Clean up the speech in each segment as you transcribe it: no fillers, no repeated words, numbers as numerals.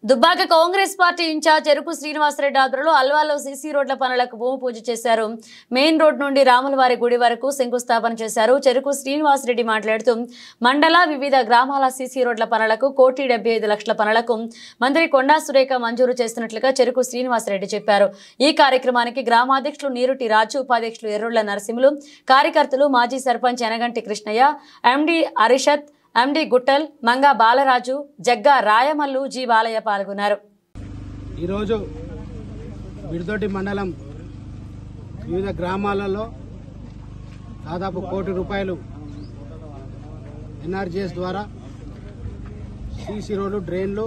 Dubbaka Congress party incharge చెరుకు శ్రీనివాసరెడ్డి ఆధ్వర్యంలో అల్వాలో CC రోడ్ల పనులకు భూమి పూజ చేశారు. మెయిన్ రోడ్ నుండి రాములవారి గుడి వరకు శంకుస్థాపన చేశారు. చెరుకు శ్రీనివాసరెడ్డి మాట్లాడుతూ మండల వివిధ గ్రామాల సీసీ రోడ్ల పనులకు 1,75,00,000 పనులకు మంత్రి కొండా సురేఖ మంజూరు చేస్తున్నట్లుగా చెరుకు శ్రీనివాసరెడ్డి చెప్పారు. ఈ కార్యక్రమానికి గ్రామాధ్యక్షులు నీరుటి రాజు, ఉపాధ్యక్షులు ఎర్రుళ్ల నరసింహులు, కార్యకర్తలు మాజీ సర్పంచ్ ఎనగంటి కృష్ణయ్య, ఎండి అరిషత్, ఎండి గుట్టల్, మంగా బాలరాజు, జగ్గా రాయమల్లు, జి బాలయ్య పాల్గొన్నారు. ఈరోజు విడదొడ్డి మండలం వివిధ గ్రామాలలో దాదాపు ₹1 కోటి ఎన్ఆర్జీఎస్ ద్వారా సీసీ రోడ్లు, డ్రైన్లు,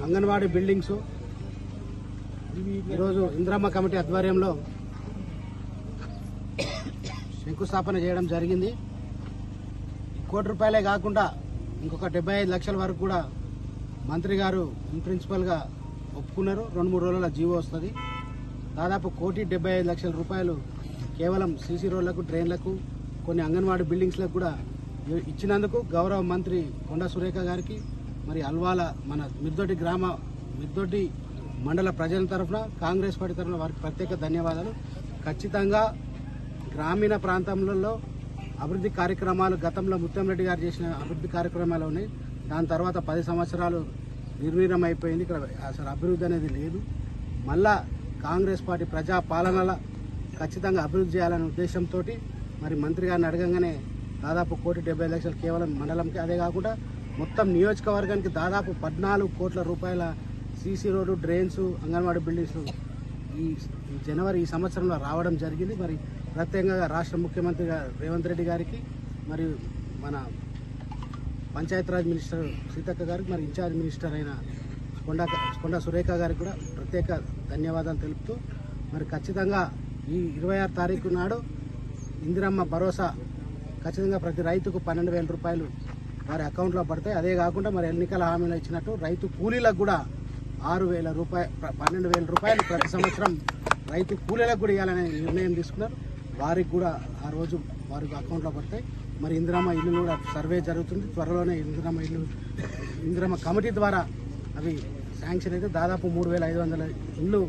అంగన్వాడీ బిల్డింగ్స్ ఈరోజు ఇంద్రమ్మ కమిటీ ఆధ్వర్యంలో శంకుస్థాపన చేయడం జరిగింది. ₹1 కాకుండా ఇంకొక 75 లక్షల వరకు కూడా మంత్రి గారు ఇన్ ప్రిన్సిపల్గా ఒప్పుకున్నారు. 2-3 రోజుల జీవో వస్తుంది. దాదాపు ₹1,75,00,000 కేవలం సీసీ రోడ్లకు, డ్రైన్లకు, కొన్ని అంగన్వాడీ బిల్డింగ్స్లకు కూడా ఇచ్చినందుకు గౌరవ మంత్రి కొండా సురేఖ గారికి, మరి అల్వాల మన మిర్దొడ్డి మండల ప్రజల తరఫున, కాంగ్రెస్ పార్టీ తరఫున వారికి ప్రత్యేక ధన్యవాదాలు. ఖచ్చితంగా గ్రామీణ ప్రాంతాలలో అభివృద్ధి కార్యక్రమాలు గతంలో ముత్తంరెడ్డి గారు చేసిన అభివృద్ధి కార్యక్రమాలు ఉన్నాయి. దాని తర్వాత 10 సంవత్సరాలు నిర్వీర్యం అయిపోయింది. ఇక్కడ అసలు అభివృద్ధి అనేది లేదు. మళ్ళా కాంగ్రెస్ పార్టీ ప్రజా పాలనలో ఖచ్చితంగా అభివృద్ధి చేయాలనే ఉద్దేశంతో మరి మంత్రి గారిని అడగంగానే దాదాపు ₹1,70,00,000 కేవలం మండలంకి, అదే కాకుండా మొత్తం నియోజకవర్గానికి దాదాపు ₹14 కోట్ల CC road, drains, anganwadi buildings ఈ సంవత్సరంలో రావడం జరిగింది. మరి ప్రత్యేకంగా రాష్ట్ర ముఖ్యమంత్రి రేవంత్ రెడ్డి గారికి, మరియు మన పంచాయతీరాజ్ మినిస్టర్ సీతక్క గారికి, మరి ఇన్ఛార్జ్ మినిస్టర్ అయిన కొండా సురేఖ గారికి కూడా ప్రత్యేక ధన్యవాదాలు తెలుపుతూ, మరి ఖచ్చితంగా ఈ 26 తారీఖు నాడు ఇందిరమ్మ భరోసా ఖచ్చితంగా ప్రతి రైతుకు ₹12,000 వారి అకౌంట్లో పడతాయి. అదే కాకుండా మరి ఎన్నికల హామీలో ఇచ్చినట్టు రైతు కూలీలకు కూడా ₹12,000 ప్రతి సంవత్సరం రైతు కూలీలకు కూడా ఇవ్వాలనే నిర్ణయం తీసుకున్నారు. వారికి కూడా ఆ రోజు వారికి అకౌంట్లో పడతాయి. మరి ఇందిరమ్మ ఇల్లు కూడా సర్వే జరుగుతుంది. త్వరలోనే ఇందిరమ్మ కమిటీ ద్వారా అవి శాంక్షన్ అయితే దాదాపు 3,500 ఇళ్ళు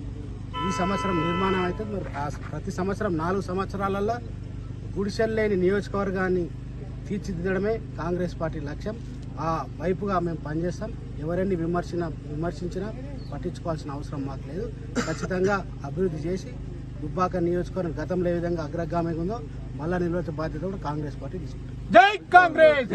ఈ సంవత్సరం నిర్మాణం అవుతుంది. మరి ప్రతి సంవత్సరం 4 సంవత్సరాలలో గుడిసెలు లేని నియోజకవర్గాన్ని తీర్చిదిద్దడమే కాంగ్రెస్ పార్టీ లక్ష్యం. ఆ వైపుగా మేము పనిచేస్తాం. ఎవరైనా విమర్శించినా పట్టించుకోవాల్సిన అవసరం మాకు లేదు. ఖచ్చితంగా అభివృద్ధి చేసి దుబ్బాక నియోజకవర్గం గతంలో ఏ విధంగా అగ్రగామిగా ఉందో మళ్ళా నిలవచ్చే బాధ్యత కూడా కాంగ్రెస్ పార్టీ తీసుకుంటుంది. జై కాంగ్రెస్.